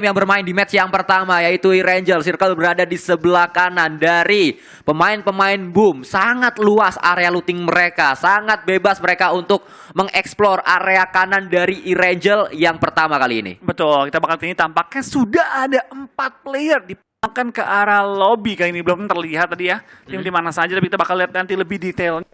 yang bermain di match yang pertama yaitu Erangel. Circle berada di sebelah kanan dari pemain-pemain Boom. Sangat luas area looting mereka, sangat bebas mereka untuk mengeksplor area kanan dari Erangel yang pertama kali ini. Betul, kita bakal ini tampaknya sudah ada 4 player dipindahkan ke arah lobby kali ini. Belum terlihat tadi ya tim di mana saja, tapi kita bakal lihat nanti lebih detail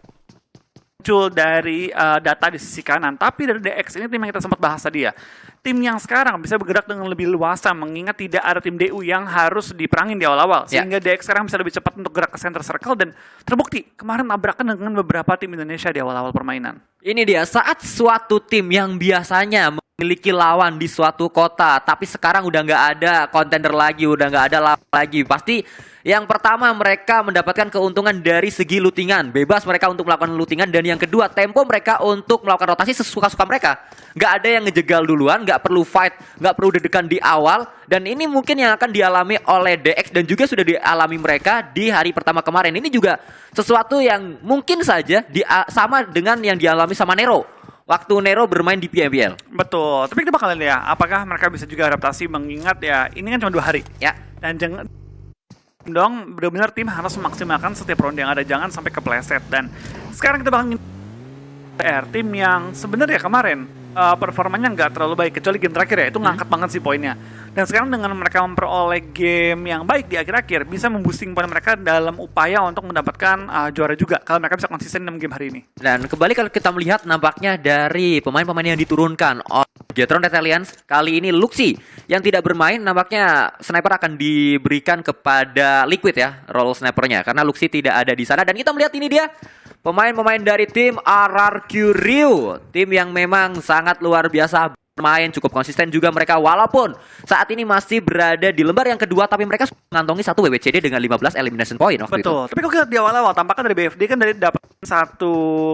muncul dari data di sisi kanan. Tapi dari DX ini tim yang kita sempat bahas tadi ya, tim yang sekarang bisa bergerak dengan lebih luasa mengingat tidak ada tim DU yang harus diperangin di awal-awal, sehingga DX sekarang bisa lebih cepat untuk gerak ke center circle. Dan terbukti kemarin tabrakan dengan beberapa tim Indonesia di awal-awal permainan. Ini dia saat suatu tim yang biasanya memiliki lawan di suatu kota, tapi sekarang udah nggak ada contender lagi, udah nggak ada lawan lagi. Pasti yang pertama mereka mendapatkan keuntungan dari segi lootingan, bebas mereka untuk melakukan lootingan. Dan yang kedua, tempo mereka untuk melakukan rotasi sesuka-suka mereka. Nggak ada yang ngejegal duluan, nggak perlu fight, nggak perlu deg-degan di awal. Dan ini mungkin yang akan dialami oleh DX dan juga sudah dialami mereka di hari pertama kemarin. Ini juga sesuatu yang mungkin saja sama dengan yang dialami sama Nero waktu Nero bermain di PMPL. Betul, tapi kita bakal lihat ya, apakah mereka bisa juga adaptasi mengingat ya ini kan cuma 2 hari. Ya. Dan jangan dong, benar-benar tim harus memaksimalkan setiap ronde yang ada, jangan sampai kepleset. Dan sekarang kita bakal tim yang sebenarnya kemarin performanya nggak terlalu baik, kecuali game terakhir ya, itu ngangkat banget sih poinnya. Dan sekarang dengan mereka memperoleh game yang baik di akhir-akhir, bisa memboosting poin mereka dalam upaya untuk mendapatkan juara juga, kalau mereka bisa konsisten dalam game hari ini. Dan kembali kalau kita melihat nampaknya dari pemain-pemain yang diturunkan oleh Jetron Red Alliance, kali ini Luxi yang tidak bermain, nampaknya sniper akan diberikan kepada Liquid ya, role snipernya, karena Luxi tidak ada di sana. Dan kita melihat ini dia pemain-pemain dari tim RRQ Rio, tim yang memang sangat luar biasa bermain, cukup konsisten juga mereka walaupun saat ini masih berada di lembar yang kedua, tapi mereka mengantongi 1 WWCD dengan 15 elimination point waktu itu. Tapi kalau kita di awal-awal tampaknya dari BFD kan dari dapat 1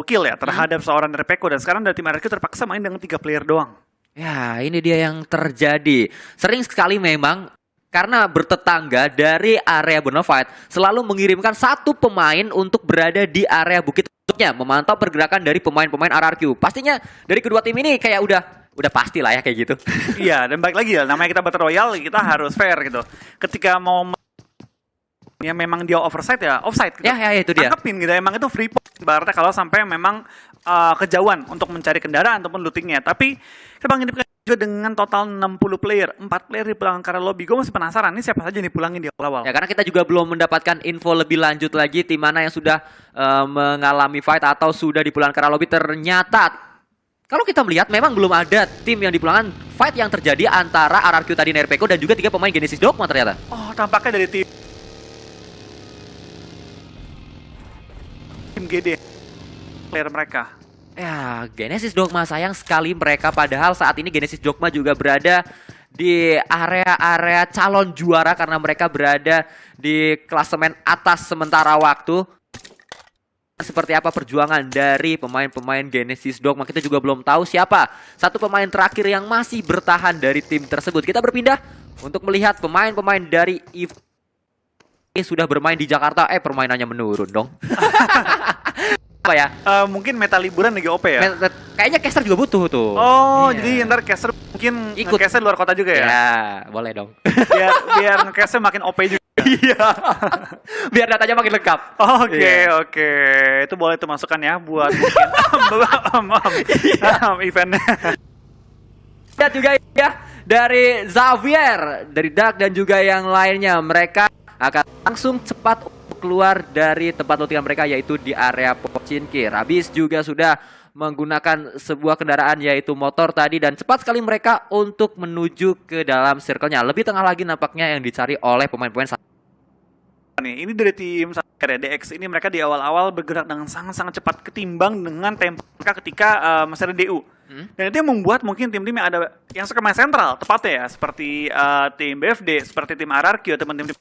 kill ya terhadap seorang dari Peko, dan sekarang dari tim RRQ terpaksa main dengan 3 player doang. Ya, ini dia yang terjadi. Sering sekali memang karena bertetangga dari area Bonafide selalu mengirimkan 1 pemain untuk berada di area bukit untuknya memantau pergerakan dari pemain-pemain RRQ. Pastinya dari kedua tim ini kayak udah pasti lah ya kayak gitu. Iya, dan balik lagi ya, namanya kita Battle Royale, kita harus fair gitu. Ketika mau ya memang dia offside gitu. Ya, itu dia. Tangkepin gitu, emang itu free point. Ibaratnya kalau sampai memang kejauhan untuk mencari kendaraan ataupun lootingnya. Tapi kita bangkit juga dengan total 60 player, 4 player dipulangkan ke lobby. Gue masih penasaran ini siapa saja yang dipulangin di awal. Ya, karena kita juga belum mendapatkan info lebih lanjut lagi tim mana yang sudah mengalami fight atau sudah dipulangkan ke lobby. Ternyata kalau kita melihat memang belum ada tim yang dipulangkan fight yang terjadi antara RRQ tadi Nerpeko dan juga 3 pemain Genesis Dogma ternyata. Oh, tampaknya dari tim GD player mereka. Ya, Genesis Dogma sayang sekali mereka, padahal saat ini Genesis Dogma juga berada di area-area calon juara karena mereka berada di klasemen atas sementara waktu. Seperti apa perjuangan dari pemain-pemain Genesis Dogma, kita juga belum tahu siapa 1 pemain terakhir yang masih bertahan dari tim tersebut. Kita berpindah untuk melihat pemain-pemain dari EVE sudah bermain di Jakarta. Permainannya menurun dong. Apa ya? Mungkin meta liburan lagi OP ya? Kayaknya caster juga butuh tuh. Oh, jadi ntar caster mungkin ikut caster luar kota juga ya? Ya, boleh dong. biar nge-caster makin OP juga. Iya. Biar datanya makin lengkap. Oke. Itu boleh tuh masukan ya buat eventnya. Lihat juga ya dari Xavier, dari Dark dan juga yang lainnya, mereka akan langsung cepat keluar dari tempat lootingan mereka yaitu di area Pochinki. Rabis juga sudah menggunakan sebuah kendaraan yaitu motor tadi dan cepat sekali mereka untuk menuju ke dalam circle-nya. Lebih tengah lagi nampaknya yang dicari oleh pemain-pemain. Ini dari tim DX ini mereka di awal-awal bergerak dengan sangat-sangat cepat ketimbang dengan tempo mereka ketika masih ada DU. Dan itu yang membuat mungkin tim-tim yang ada yang suka main sentral tepatnya ya, seperti tim BFD, seperti tim RRQ, teman-teman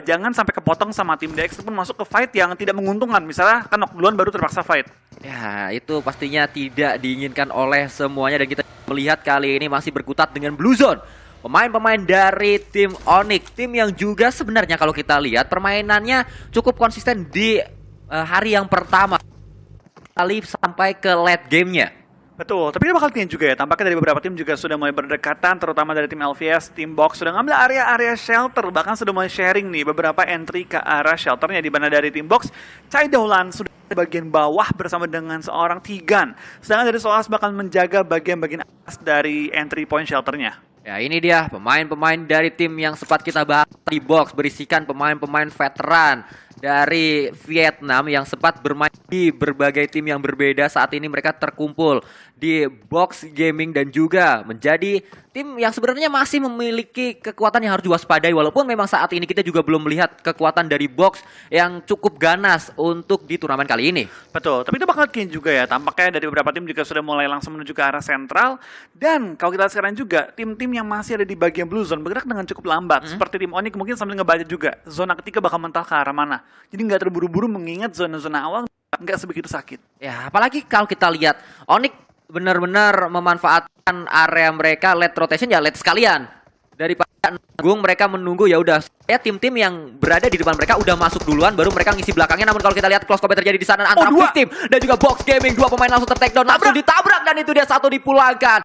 jangan sampai kepotong sama tim DX pun masuk ke fight yang tidak menguntungkan. Misalnya kan knock duluan baru terpaksa fight. Ya, itu pastinya tidak diinginkan oleh semuanya. Dan kita melihat kali ini masih berkutat dengan Blue Zone. Pemain-pemain dari tim Onyx, tim yang juga sebenarnya kalau kita lihat permainannya cukup konsisten di hari yang pertama kali sampai ke late gamenya. Betul, tapi ini bakal tinggi juga ya. Tampaknya dari beberapa tim juga sudah mulai berdekatan, terutama dari tim LVS, tim Box sudah ngambil area-area shelter, bahkan sudah mulai sharing nih beberapa entry ke arah shelternya, di mana dari tim Box, Chai Daulan sudah di bagian bawah bersama dengan seorang Tigan. Sedangkan dari Solas bakal menjaga bagian-bagian atas dari entry point shelternya. Ya ini dia pemain-pemain dari tim yang sempat kita bahas di Box, berisikan pemain-pemain veteran dari Vietnam yang sempat bermain di berbagai tim yang berbeda. Saat ini mereka terkumpul di Box Gaming dan juga menjadi tim yang sebenarnya masih memiliki kekuatan yang harus diwaspadai, walaupun memang saat ini kita juga belum melihat kekuatan dari Box yang cukup ganas untuk di turnamen kali ini. Betul, tapi itu bakal keen juga ya. Tampaknya dari beberapa tim juga sudah mulai langsung menuju ke arah sentral. Dan kalau kita lihat sekarang juga, tim-tim yang masih ada di bagian blue zone bergerak dengan cukup lambat. Seperti tim Onyx mungkin sambil ngebaca juga zona ketiga bakal mental ke arah mana. Jadi nggak terburu-buru mengingat zona-zona awal nggak sebegitu sakit. Ya apalagi kalau kita lihat Onyx benar-benar memanfaatkan area mereka late rotation, ya late sekalian. Daripada nanggung, mereka menunggu, ya udah ya tim-tim yang berada di depan mereka udah masuk duluan, baru mereka ngisi belakangnya. Namun kalau kita lihat close combat terjadi di sana antara Victim dan juga Box Gaming, dua pemain langsung ter-take down, langsung ditabrak, dan itu dia satu dipulangkan.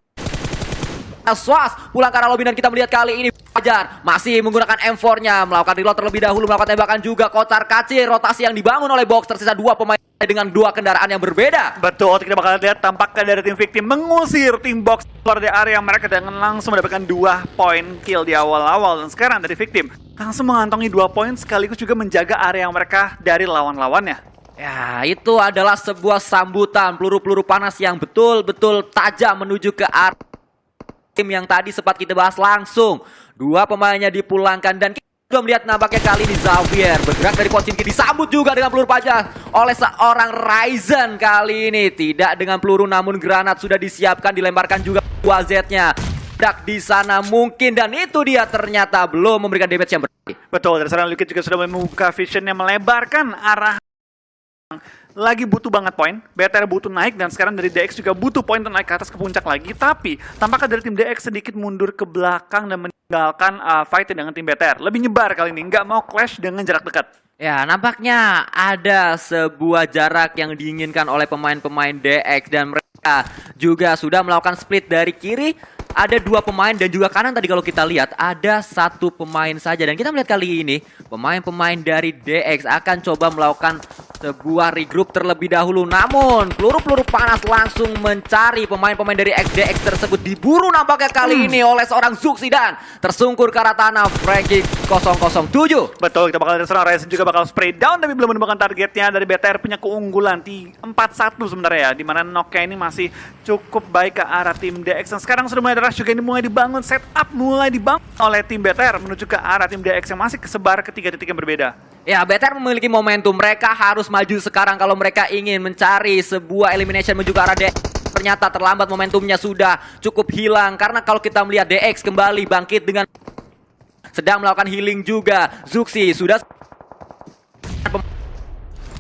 Swas pulang ke arah lobby, dan kita melihat kali ini Fajar masih menggunakan M4-nya, melakukan reload terlebih dahulu, melakukan tembakan juga kocar kacir. Rotasi yang dibangun oleh Box, tersisa dua pemain dengan dua kendaraan yang berbeda. Betul, kita bakal lihat tampaknya dari tim Victim mengusir tim Box keluar dari area mereka dengan langsung mendapatkan 2 poin kill di awal-awal. Dan sekarang dari Victim langsung mengantongi 2 poin sekaligus juga menjaga area mereka dari lawan-lawannya. Ya, itu adalah sebuah sambutan peluru-peluru panas yang betul-betul tajam menuju ke arah tim yang tadi sempat kita bahas. Langsung dua pemainnya dipulangkan, dan kita sudah melihat nampaknya kali ini Xavier bergerak dari posisi kiri, disambut juga dengan peluru pajas oleh seorang Ryzen. Kali ini tidak dengan peluru namun granat sudah disiapkan, dilemparkan juga 2Z-nya. Dak di sana mungkin, dan itu dia ternyata belum memberikan damage yang berarti. Betul, dari sana Liquid juga sudah membuka visionnya, melebarkan arah lagi butuh banget poin. BTR butuh naik, dan sekarang dari DX juga butuh poin untuk naik ke atas ke puncak lagi. Tapi tampaknya dari tim DX sedikit mundur ke belakang dan meninggalkan fight dengan tim BTR. Lebih nyebar kali ini, nggak mau clash dengan jarak dekat. Ya, nampaknya ada sebuah jarak yang diinginkan oleh pemain-pemain DX, dan mereka juga sudah melakukan split dari kiri. Ada dua pemain, dan juga kanan tadi kalau kita lihat ada satu pemain saja. Dan kita melihat kali ini pemain-pemain dari DX akan coba melakukan sebuah regroup terlebih dahulu. Namun peluru-peluru panas langsung mencari pemain-pemain dari XDX tersebut. Diburu nampaknya kali ini oleh seorang Zuxi, dan tersungkur ke arah tanah Frankie 007. Betul, kita bakal lihat seorang Ryzen juga bakal spray down, tapi belum menemukan targetnya. Dari BTR punya keunggulan 4-1 sebenarnya ya, dimana knocknya ini masih cukup baik ke arah tim DX. Dan sekarang sudah mulai rush juga, ini mulai dibangun, setup mulai dibangun oleh tim BTR menuju ke arah tim DX yang masih kesebar ke 3 titik yang berbeda. Ya, BTR memiliki momentum, mereka harus maju sekarang kalau mereka ingin mencari sebuah elimination menuju ke arah DX. Ternyata terlambat, momentumnya sudah cukup hilang, karena kalau kita melihat DX kembali bangkit dengan sedang melakukan healing juga. Zuxi sudah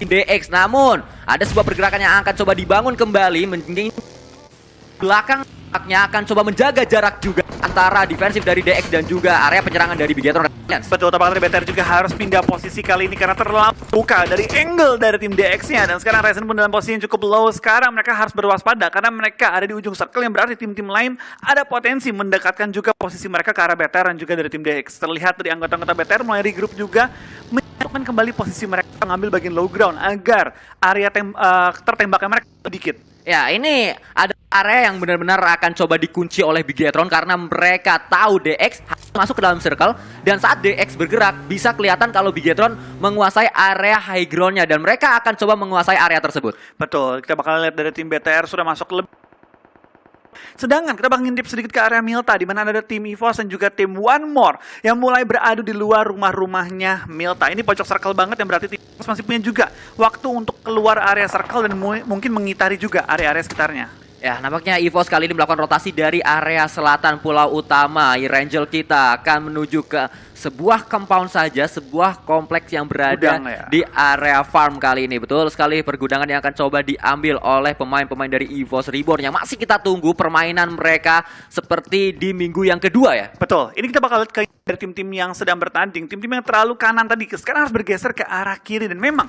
DX, namun ada sebuah pergerakan yang akan coba dibangun kembali. Belakangnya akan coba menjaga jarak juga antara defensif dari DX dan juga area penyerangan dari Bigetron. Betul, tampaknya BTR juga harus pindah posisi kali ini karena terlalu buka dari angle dari tim DX-nya. Dan sekarang Ryzen pun dalam posisi yang cukup low. Sekarang mereka harus berwaspada karena mereka ada di ujung circle, yang berarti tim-tim lain ada potensi mendekatkan juga posisi mereka ke arah BTR dan juga dari tim DX. Terlihat dari anggota-anggota BTR mulai regroup juga, menyatukan kembali posisi mereka, mengambil bagian low ground agar area tertembaknya mereka sedikit. Ya, ini ada area yang benar-benar akan coba dikunci oleh Bigetron karena mereka tahu DX masuk ke dalam circle, dan saat DX bergerak bisa kelihatan kalau Bigetron menguasai area high ground-nya, dan mereka akan coba menguasai area tersebut. Betul, kita bakal lihat dari tim BTR sudah masuk lebih. Sedangkan kita bakal ngintip sedikit ke area Milta, di mana ada tim EVOS dan juga tim One More yang mulai beradu di luar rumah-rumahnya Milta. Ini pojok circle banget, yang berarti tim EVOS masih punya juga waktu untuk keluar area circle dan mungkin mengitari juga area-area sekitarnya. Ya, nampaknya EVOS kali ini melakukan rotasi dari area selatan pulau utama. Rangel kita akan menuju ke sebuah compound saja, sebuah kompleks yang berada di area farm kali ini. Betul sekali, pergudangan yang akan coba diambil oleh pemain-pemain dari EVOS Reborn yang masih kita tunggu permainan mereka seperti di minggu yang kedua ya. Betul, ini kita bakal lihat ke dari tim-tim yang sedang bertanding. Tim-tim yang terlalu kanan tadi sekarang harus bergeser ke arah kiri, dan memang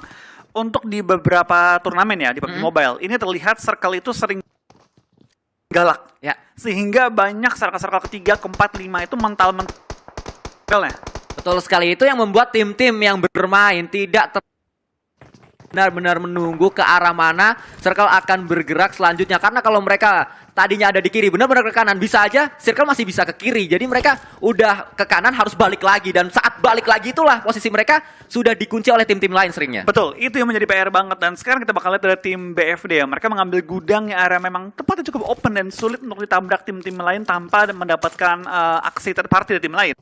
untuk di beberapa turnamen ya di PUBG Mobile ini terlihat circle itu sering galak. Ya. Sehingga banyak circle-circle ketiga, keempat, lima itu mental-mentalnya. Betul sekali, itu yang membuat tim-tim yang bermain tidak benar-benar menunggu ke arah mana Circle akan bergerak selanjutnya. Karena kalau mereka tadinya ada di kiri, benar-benar ke kanan, bisa aja Circle masih bisa ke kiri. Jadi mereka udah ke kanan harus balik lagi. Dan saat balik lagi itulah posisi mereka sudah dikunci oleh tim-tim lain seringnya. Betul, itu yang menjadi PR banget. Dan sekarang kita bakal lihat dari tim BFD ya. Mereka mengambil gudang yang area memang tempatnya cukup open dan sulit untuk ditabrak tim-tim lain tanpa mendapatkan aksi third party dari tim lain.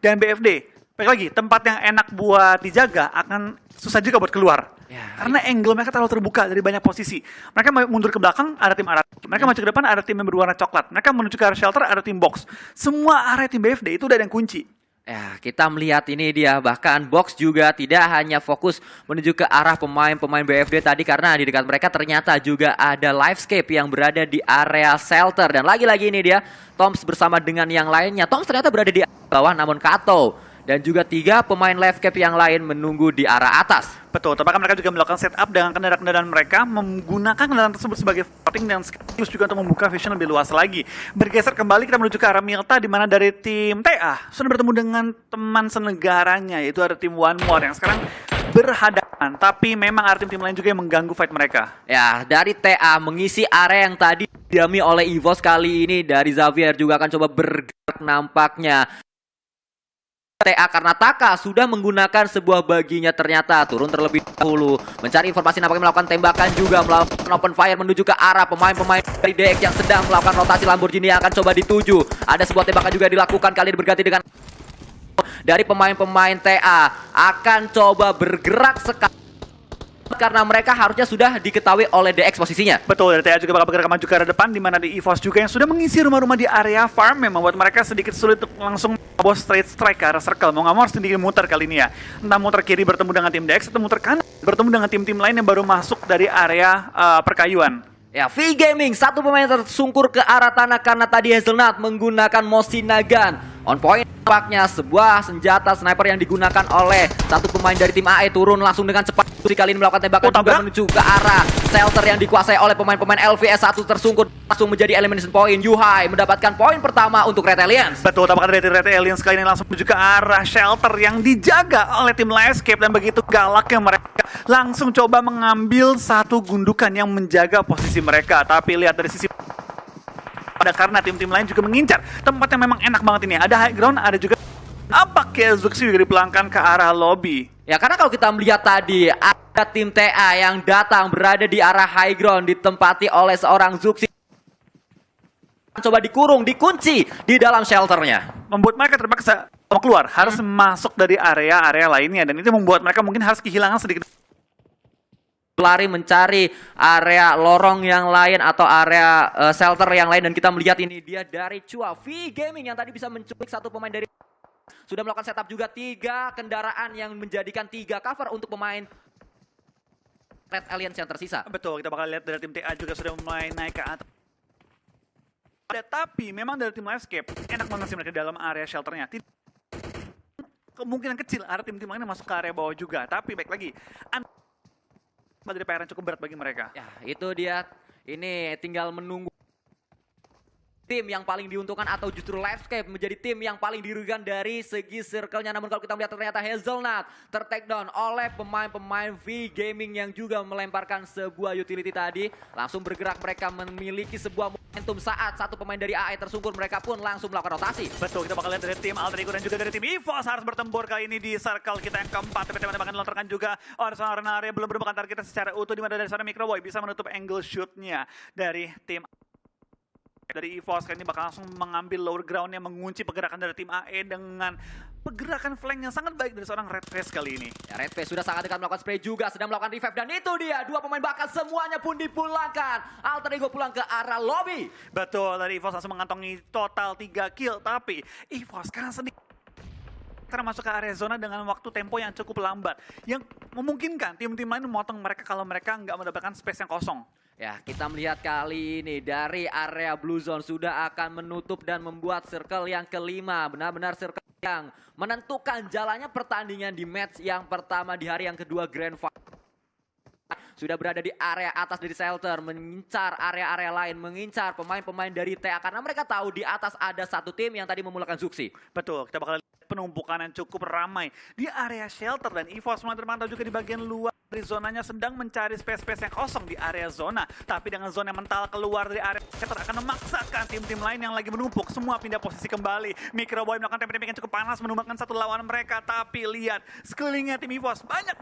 Dan BFD, baik lagi, tempat yang enak buat dijaga akan susah juga buat keluar. Ya, Karena angle mereka terlalu terbuka dari banyak posisi. Mereka mundur ke belakang, ada tim arah. Mereka maju ke depan, ada tim yang berwarna coklat. Mereka menuju ke arah shelter, ada tim box. Semua area tim BFD itu udah ada yang kunci. Ya, kita melihat ini dia, bahkan Box juga tidak hanya fokus menuju ke arah pemain-pemain BFD tadi karena di dekat mereka ternyata juga ada Livescape yang berada di area shelter. Dan lagi-lagi ini dia, Toms bersama dengan yang lainnya. Toms ternyata berada di bawah namun Kato dan juga 3 pemain Livescape yang lain menunggu di arah atas. Betul, tapi mereka juga melakukan setup dengan kendaraan-kendaraan mereka, menggunakan kendaraan tersebut sebagai floating dan sekaligus juga untuk membuka vision lebih luas lagi. Bergeser kembali kita menuju ke arah Milta, di mana dari tim TA sudah bertemu dengan teman senegaranya, yaitu ada tim One More yang sekarang berhadapan. Tapi memang ada tim-tim lain juga yang mengganggu fight mereka. Ya, dari TA mengisi area yang tadi didiami oleh EVOS kali ini, dari Xavier juga akan coba bergerak nampaknya. TA karena Taka sudah menggunakan sebuah baginya ternyata turun terlebih dahulu mencari informasi, nampaknya melakukan tembakan juga, melakukan open fire menuju ke arah pemain-pemain dari DX yang sedang melakukan rotasi. Lamborghini yang akan coba dituju, ada sebuah tembakan juga dilakukan, kali ini berganti dengan dari pemain-pemain TA akan coba bergerak sekali karena mereka harusnya sudah diketahui oleh DX posisinya. Betul, dari TA juga bakal bergerak maju ke arah depan, di mana di EVOS juga yang sudah mengisi rumah-rumah di area farm yang membuat mereka sedikit sulit untuk langsung bos straight strike ke arah circle. Mau nggak mau harus sedikit muter kali ini ya. Entah muter kiri bertemu dengan tim DX atau muter kanan bertemu dengan tim-tim lain yang baru masuk dari area perkayuan. Ya, V Gaming, satu pemain tersungkur ke arah tanah karena tadi Hazelnut menggunakan Mosin Nagant. On point nampaknya sebuah senjata sniper yang digunakan oleh satu pemain dari tim AE turun langsung dengan cepat. Kali ini melakukan tembakan juga menuju ke arah shelter yang dikuasai oleh pemain-pemain LVS 1 tersungkur, langsung menjadi elimination point. Yuhai mendapatkan poin pertama untuk Red Aliens. Betul, tampaknya dari Red Aliens kali ini langsung menuju ke arah shelter yang dijaga oleh tim Livescape, dan begitu galaknya mereka langsung coba mengambil satu gundukan yang menjaga posisi mereka. Tapi lihat dari sisi pada karena tim-tim lain juga mengincar tempat yang memang enak banget ini. Ada high ground, ada juga apa Kezuxi juga dipulangkan ke arah lobby. Ya, karena kalau kita melihat tadi ada tim TA yang datang berada di arah high ground ditempati oleh seorang Zuxi. Coba dikurung, dikunci di dalam shelternya. Membuat mereka terpaksa keluar, harus masuk dari area-area lainnya. Dan itu membuat mereka mungkin harus kehilangan sedikit Lari mencari area lorong yang lain atau area shelter yang lain. Dan kita melihat ini dia dari Chua V Gaming yang tadi bisa menculik satu pemain dari sudah melakukan setup juga 3 kendaraan yang menjadikan 3 cover untuk pemain Red Aliens yang tersisa. Betul, kita bakal lihat dari tim TA juga sudah mulai naik ke atas. Tapi memang dari tim Livescape enak banget sih mereka dalam area shelternya. Kemungkinan kecil ada tim-tim lain yang masuk ke area bawah juga. Tapi baik lagi, dari PR yang cukup berat bagi mereka. Ya, itu dia. Ini tinggal menunggu tim yang paling diuntungkan atau justru Livescape menjadi tim yang paling dirugikan dari segi circle-nya. Namun kalau kita melihat ternyata Hazelnut ter-take down oleh pemain-pemain V Gaming yang juga melemparkan sebuah utility tadi. Langsung bergerak, mereka memiliki sebuah momentum saat satu pemain dari AE tersungkur. Mereka pun langsung melakukan rotasi. Betul, kita bakal lihat dari tim Alter Ego dan juga dari tim EVOS harus bertempur kali ini di circle kita yang keempat. Tapi tembakan dilontarkan juga oleh seorang area belum berubah antar kita secara utuh, di mana dari sana Microboy bisa menutup angle shoot-nya dari tim dari EVOS. Kali ini bakal langsung mengambil lower ground yang mengunci pergerakan dari tim AE dengan pergerakan flank yang sangat baik dari seorang Red Face kali ini. Ya, Red Face sudah sangat dekat melakukan spray juga, sedang melakukan revive, dan itu dia 2 pemain bakal semuanya pun dipulangkan. Alter Ego pulang ke arah lobby. Betul, dari EVOS langsung mengantongi total 3 kill, tapi EVOS sekarang sedikit masuk ke area zona dengan waktu tempo yang cukup lambat, yang memungkinkan tim-tim lain memotong mereka kalau mereka nggak mendapatkan space yang kosong. Ya, kita melihat kali ini dari area Blue Zone sudah akan menutup dan membuat circle yang kelima. Benar-benar circle yang menentukan jalannya pertandingan di match yang pertama di hari yang kedua Grand Final. sudah berada di area atas dari shelter, mengincar area-area lain, mengincar pemain-pemain dari TA karena mereka tahu di atas ada satu tim yang tadi memulakan Zuxi. Betul, kita bakal lihat penumpukan yang cukup ramai di area shelter dan EVOS mulai terpantau juga di bagian luar dari zonanya sedang mencari space-space yang kosong di area zona. Tapi dengan zona yang mental keluar dari area shelter akan memaksakan tim-tim lain yang lagi menumpuk semua pindah posisi kembali. Microboy melakukan tembakan yang cukup panas menumbangkan satu lawan mereka. Tapi lihat sekelilingnya tim EVOS, banyak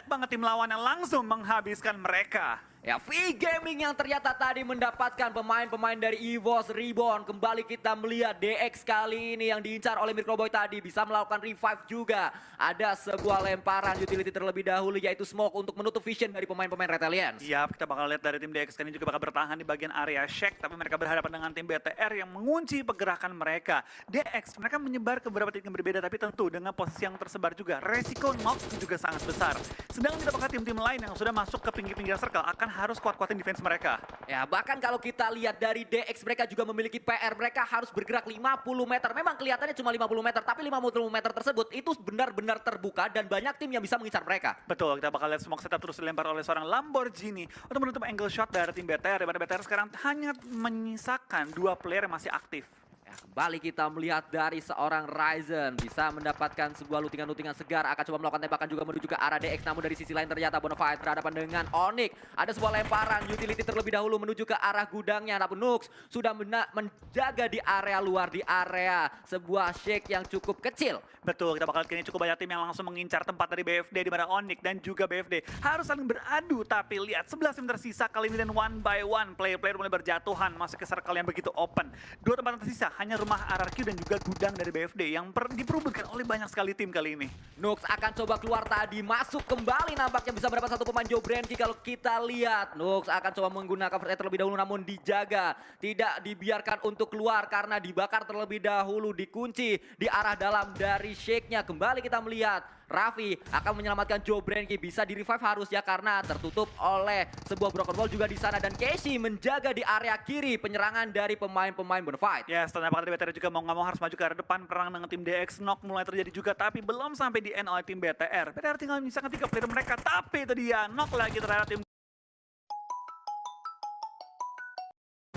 banget tim lawan yang langsung menghabiskan mereka. Ya, V Gaming yang ternyata tadi mendapatkan pemain-pemain dari EVOS Reborn. Kembali kita melihat DX kali ini yang diincar oleh Microboy tadi bisa melakukan revive juga. Ada sebuah lemparan utility terlebih dahulu yaitu smoke untuk menutup vision dari pemain-pemain Red Aliens. Iya, kita bakal lihat dari tim DX kali ini juga bakal bertahan di bagian area Shack, tapi mereka berhadapan dengan tim BTR yang mengunci pergerakan mereka. DX mereka menyebar ke beberapa titik yang berbeda, tapi tentu dengan posisi yang tersebar juga resiko knock juga sangat besar. Sedangkan kita bakal tim-tim lain yang sudah masuk ke pinggir-pinggir circle akan harus kuat-kuatin defense mereka. Ya, bahkan kalau kita lihat dari DX mereka juga memiliki PR. Mereka harus bergerak 50 meter. Memang kelihatannya cuma 50 meter, tapi 50 meter tersebut itu benar-benar terbuka dan banyak tim yang bisa mengincar mereka. Betul, kita bakal lihat smoke setup terus dilempar oleh seorang Lamborghini untuk menutup angle shot dari tim BTR. Daripada BTR sekarang hanya menyisakan 2 player yang masih aktif. Ya, kembali kita melihat dari seorang Ryzen bisa mendapatkan sebuah lootingan-lootingan segar, akan coba melakukan tembakan juga menuju ke arah DX, namun dari sisi lain ternyata Bonafide berhadapan dengan Onyx. Ada sebuah lemparan utility terlebih dahulu menuju ke arah gudangnya, namun Nux sudah menjaga di area luar, di area sebuah shake yang cukup kecil. Betul, kita bakal kini cukup banyak tim yang langsung mengincar tempat dari BFD, di mana Onyx dan juga BFD harus saling beradu. Tapi lihat 11 tim tersisa kali ini dan one by one player-player mulai berjatuhan masuk ke circle yang begitu open. 2 tempat yang tersisa hanya rumah RRQ dan juga gudang dari BFD yang diperebutkan oleh banyak sekali tim kali ini. Nux akan coba keluar tadi, masuk kembali, nampaknya bisa mendapat satu pemain Joe Branky. Kalau kita lihat Nux akan coba menggunakan first aid terlebih dahulu, namun dijaga, tidak dibiarkan untuk keluar karena dibakar terlebih dahulu, dikunci di arah dalam dari shake-nya. Kembali kita melihat Raffi akan menyelamatkan Joe Branky, bisa di revive harus ya karena tertutup oleh sebuah broken wall juga di sana, dan Casey menjaga di area kiri penyerangan dari pemain-pemain Bonafide. Ya, setelah bakal BTR juga mau nggak mau harus maju ke arah depan. Perang dengan tim DX, knock mulai terjadi juga, tapi belum sampai di end oleh tim BTR. BTR tinggal menyisakan 3 player mereka, tapi itu dia knock lagi terhadap tim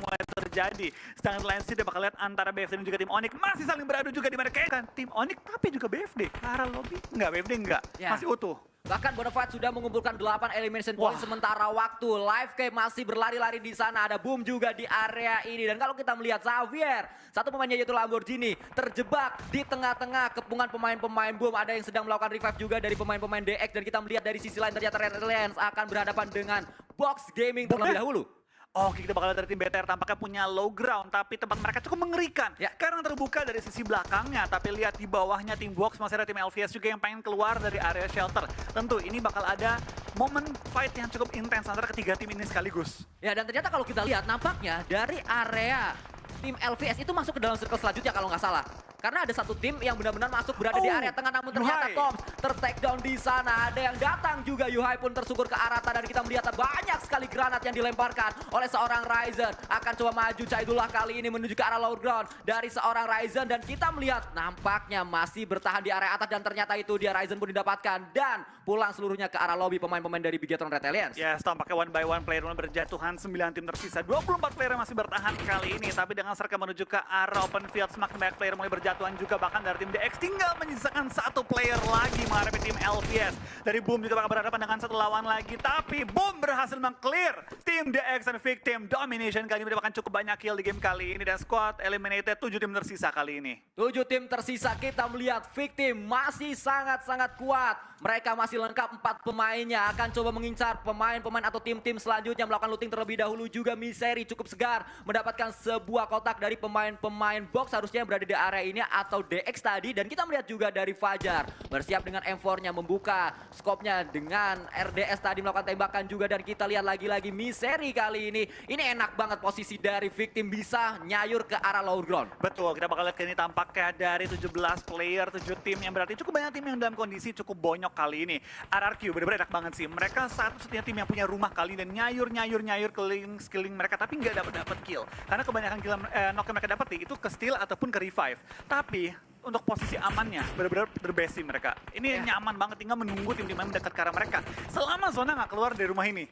mulai terjadi. Sedangkan lain sih dia bakal lihat antara BFD dan juga tim Onyx masih saling beradu juga di mana kan tim Onyx tapi juga BFD. Ke arah lobby enggak, BFD enggak. Ya. Masih utuh. Bahkan Bonafide sudah mengumpulkan 8 elimination point sementara waktu. Livecap masih berlari-lari di sana. Ada Boom juga di area ini. Dan kalau kita melihat Xavier, satu pemainnya yaitu Lamborghini, terjebak di tengah-tengah kepungan pemain-pemain Boom. Ada yang sedang melakukan revive juga dari pemain-pemain DX. Dan kita melihat dari sisi lain ternyata Red Alliance akan berhadapan dengan Box Gaming terlebih dahulu. Oke, kita bakal lihat dari tim BTR tampaknya punya low ground, tapi tempat mereka cukup mengerikan. Ya. Karena terbuka dari sisi belakangnya, tapi lihat di bawahnya tim Box masih ada tim LVS juga yang pengen keluar dari area shelter. Tentu ini bakal ada momen fight yang cukup intens antara ketiga tim ini sekaligus. Ya, dan ternyata kalau kita lihat nampaknya dari area tim LVS itu masuk ke dalam circle selanjutnya kalau nggak salah. Karena ada satu tim yang benar-benar masuk berada di area tengah, namun ternyata Yuhai Toms ter-take down di sana. Ada yang datang juga, Yuhai pun tersungkur ke arah atas, dan kita melihat banyak sekali granat yang dilemparkan oleh seorang Ryzen. Akan coba maju Caidullah kali ini menuju ke arah low ground dari seorang Ryzen, dan kita melihat nampaknya masih bertahan di area atas, dan ternyata itu dia Ryzen pun didapatkan dan pulang seluruhnya ke arah lobby pemain-pemain dari Bigetron Red Alliance. Yes, tampaknya one by one player mulai berjatuhan, 9 tim tersisa, 24 player yang masih bertahan kali ini, tapi dengan serka menuju ke arah open field, semakin banyak player mulai berjatuhan juga, bahkan dari tim DX tinggal menyisakan 1 player lagi menghadapi tim LVS. Dari Boom juga bakal berhadapan dengan 1 lawan lagi, tapi Boom berhasil meng-clear tim DX dan Victim Domination kali ini, mendapatkan cukup banyak kill di game kali ini, dan squad eliminated 7 tim tersisa kali ini. 7 tim tersisa, kita melihat Victim masih sangat-sangat kuat. Mereka masih lengkap 4 pemainnya, akan coba mengincar pemain-pemain atau tim-tim selanjutnya, melakukan looting terlebih dahulu juga. Misery cukup segar mendapatkan sebuah kotak dari pemain-pemain Box, harusnya berada di area ini atau DX tadi. Dan kita melihat juga dari Fajar bersiap dengan M4-nya, membuka skopnya dengan RDS tadi, melakukan tembakan juga. Dan kita lihat lagi-lagi Misery kali ini enak banget posisi dari Victim, bisa nyayur ke arah low ground. Betul, kita bakal lihat ini tampaknya dari 17 player, 7 tim yang berarti cukup banyak tim yang dalam kondisi cukup bonyok kali ini. RRQ bener-bener enak banget sih. Mereka satu-satunya tim yang punya rumah kali ini, dan nyayur skilling mereka, tapi nggak dapat kill. Karena kebanyakan kill knock yang mereka dapat itu ke steal ataupun ke revive. Tapi untuk posisi amannya benar-benar the best sih mereka. Ini nyaman banget, tinggal menunggu tim-tim yang mendekat ke arah mereka. Selama zona nggak keluar dari rumah ini.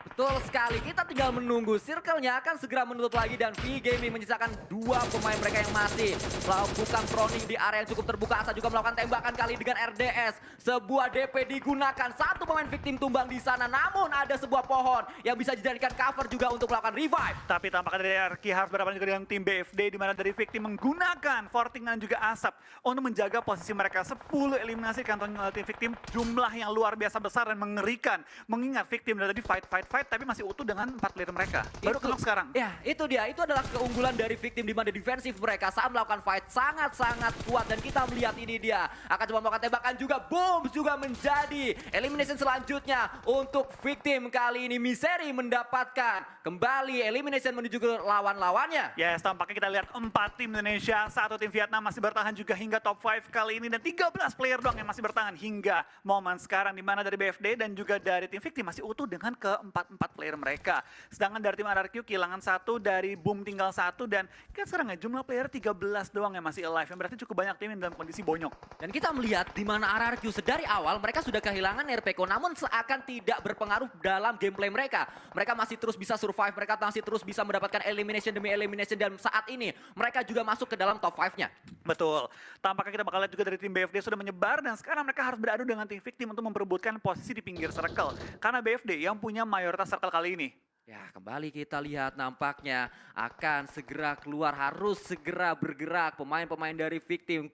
Betul sekali, kita tinggal menunggu. Circle-nya akan segera menutup lagi dan V-Gaming menyisakan 2 pemain mereka yang masih melakukan proning di area yang cukup terbuka. Asa juga melakukan tembakan kali dengan RDS. Sebuah DP digunakan, 1 pemain victim tumbang di sana. Namun ada sebuah pohon yang bisa dijadikan cover juga untuk melakukan revive. Tapi tampaknya dari Arki harus berhadapan juga dengan tim BFD, di mana dari victim menggunakan Forting dan juga asap untuk menjaga posisi mereka. 10 eliminasi kantong tim victim, jumlah yang luar biasa besar dan mengerikan. Mengingat victim dari tadi fight, tapi masih utuh dengan 4 player mereka. Baru kenok sekarang. Ya, itu dia. Itu adalah keunggulan dari victim di mana defensif mereka saat melakukan fight sangat-sangat kuat. Dan kita melihat ini dia akan coba melakukan tembakan juga. Boom juga menjadi elimination selanjutnya untuk victim. Kali ini Misery mendapatkan kembali elimination menuju ke lawan-lawannya. Yes, tampaknya kita lihat 4 tim Indonesia, 1 tim Vietnam masih bertahan juga hingga top 5 kali ini. Dan 13 player doang yang masih bertahan hingga momen sekarang. Di mana dari BFD dan juga dari tim victim masih utuh dengan keempat player mereka. Sedangkan dari tim RRQ kehilangan 1, dari Boom tinggal 1, dan kan sekarang ya jumlah player 13 doang yang masih alive, yang berarti cukup banyak tim yang dalam kondisi bonyok. Dan kita melihat di mana RRQ sedari awal mereka sudah kehilangan RPK, namun seakan tidak berpengaruh dalam gameplay mereka. Mereka masih terus bisa survive, mereka masih terus bisa mendapatkan elimination demi elimination, dan saat ini mereka juga masuk ke dalam top 5-nya. Betul. Tampaknya kita bakal lihat juga dari tim BFD sudah menyebar, dan sekarang mereka harus beradu dengan tim victim untuk memperebutkan posisi di pinggir circle. Karena BFD yang punya mayoritas circle kali ini. Ya, kembali kita lihat nampaknya akan segera keluar, harus segera bergerak pemain-pemain dari victim.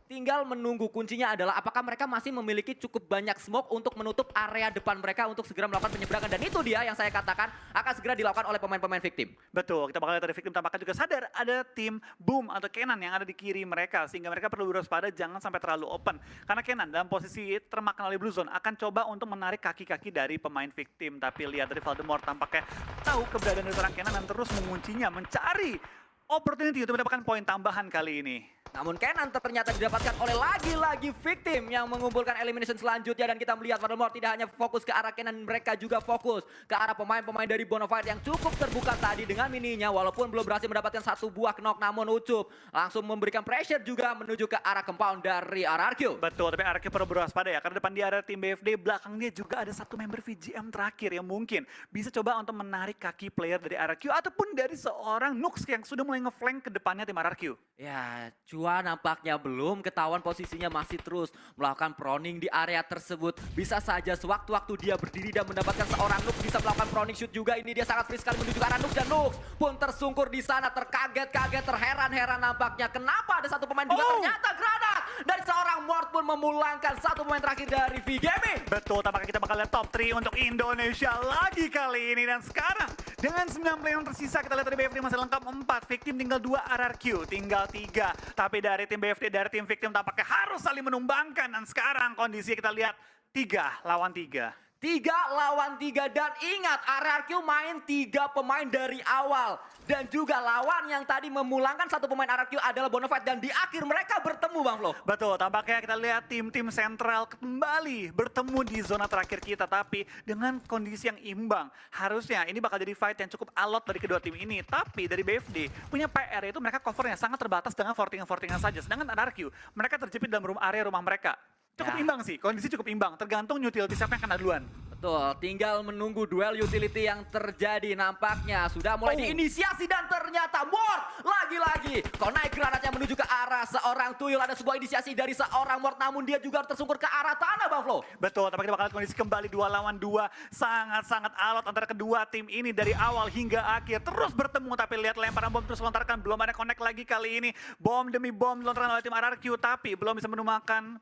Tinggal menunggu, kuncinya adalah apakah mereka masih memiliki cukup banyak smoke untuk menutup area depan mereka untuk segera melakukan penyeberangan. Dan itu dia yang saya katakan akan segera dilakukan oleh pemain-pemain victim. Betul, kita bakal lihat dari victim tampaknya juga sadar ada tim Boom atau Kenan yang ada di kiri mereka. Sehingga mereka perlu berwaspada jangan sampai terlalu open. Karena Kenan dalam posisi termakan oleh Blue Zone akan coba untuk menarik kaki-kaki dari pemain victim. Tapi lihat dari Voldemort tampaknya tahu keberadaan dari seorang Kenan dan terus menguncinya, mencari opportunity untuk mendapatkan poin tambahan kali ini. Namun Kenan ternyata didapatkan oleh lagi-lagi victim yang mengumpulkan elimination selanjutnya. Dan kita melihat Voldemort tidak hanya fokus ke arah Kenan, mereka juga fokus ke arah pemain-pemain dari Bonafide yang cukup terbuka tadi dengan mininya. Walaupun belum berhasil mendapatkan 1 buah knock, namun Ucup langsung memberikan pressure juga menuju ke arah compound dari RRQ. Betul, tapi RRQ perlu berwaspada ya, karena depan dia ada tim BFD, belakang dia juga ada 1 member VGM terakhir yang mungkin bisa coba untuk menarik kaki player dari RRQ ataupun dari seorang Nux yang sudah mulai ngeflank ke depannya tim RRQ. Ya, Chua nampaknya belum ketahuan posisinya, masih terus melakukan proning di area tersebut. Bisa saja sewaktu-waktu dia berdiri dan mendapatkan seorang Nux bisa melakukan proning shoot juga. Ini dia sangat free sekali menuju ke arah Nux, dan Nux pun tersungkur di sana, terkaget-kaget, terheran-heran nampaknya. Kenapa ada 1 pemain juga? Ternyata granat dari seorang Mort pun memulangkan 1 pemain terakhir dari V-Gaming. Betul, tampaknya kita bakal lihat top 3 untuk Indonesia lagi kali ini. Dan sekarang dengan 9 player yang tersisa, kita lihat dari BFD masih lengkap 4, victim tinggal 2, RRQ tinggal 3. Tapi dari tim BFD, dari tim victim tampaknya harus saling menumbangkan. Dan sekarang kondisi kita lihat 3 lawan 3. 3 lawan 3, dan ingat RRQ main 3 pemain dari awal. Dan juga lawan yang tadi memulangkan 1 pemain RRQ adalah Bonafide, dan di akhir mereka bertemu Bang Flo. Betul, tampaknya kita lihat tim-tim sentral kembali bertemu di zona terakhir kita. Tapi dengan kondisi yang imbang, harusnya ini bakal jadi fight yang cukup alot dari kedua tim ini. Tapi dari BFD punya PR, yaitu mereka covernya sangat terbatas dengan fortingan-fortingan saja. Sedangkan RRQ, mereka terjepit dalam area rumah mereka. Cukup imbang sih, kondisi cukup imbang. Tergantung utility siapa yang kena duluan. Betul, tinggal menunggu duel utility yang terjadi. Nampaknya sudah mulai diinisiasi, dan ternyata Mort lagi-lagi kau naik granatnya menuju ke arah seorang Tuyul. Ada sebuah inisiasi dari seorang Mort, namun dia juga tersungkur ke arah tanah Bang Flo. Betul, tapi kita bakal lihat kondisi kembali 2 lawan 2. Sangat-sangat alot antara kedua tim ini dari awal hingga akhir. Terus bertemu, tapi lihat lemparan bom terus lontarkan. Belum ada connect lagi kali ini. Bom demi bom dilontarkan oleh tim RRQ, tapi belum bisa menumbangkan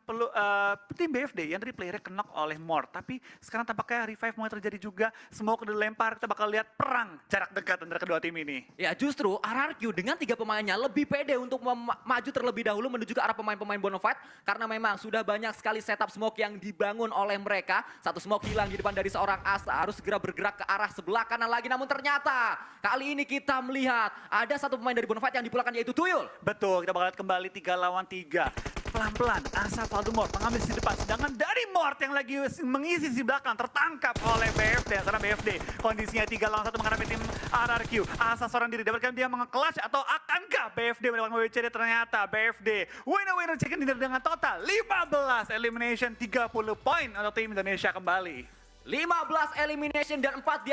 tim BFD yang dari playernya knock oleh Mort. Tapi sekarang tampaknya revive mulai terjadi juga. Smoke dilempar, kita bakal lihat perang jarak dekat antara kedua tim ini. Ya, justru RRQ dengan 3 pemainnya lebih pede untuk maju terlebih dahulu menuju ke arah pemain-pemain Bonafide. Karena memang sudah banyak sekali setup smoke yang dibangun oleh mereka. 1 smoke hilang di depan dari seorang Asa, harus segera bergerak ke arah sebelah kanan lagi. Namun ternyata kali ini kita melihat ada 1 pemain dari Bonafide yang dipulangkan, yaitu Tuyul. Betul, kita bakal lihat kembali 3 lawan 3. pelan-pelan Asa Valdemort mengambil sisi depan, sedangkan dari Mort yang lagi mengisi sisi belakang tertangkap oleh BFD. Karena BFD kondisinya 3 lawan 1 menghadapi tim RRQ. Asa seorang diri, dapatkah dia mengeclutch atau akankah BFD mendapatkan WCD? Ternyata BFD winner chicken dinner dengan total 15 elimination, 30 poin untuk tim Indonesia kembali. 15 elimination dan 4 di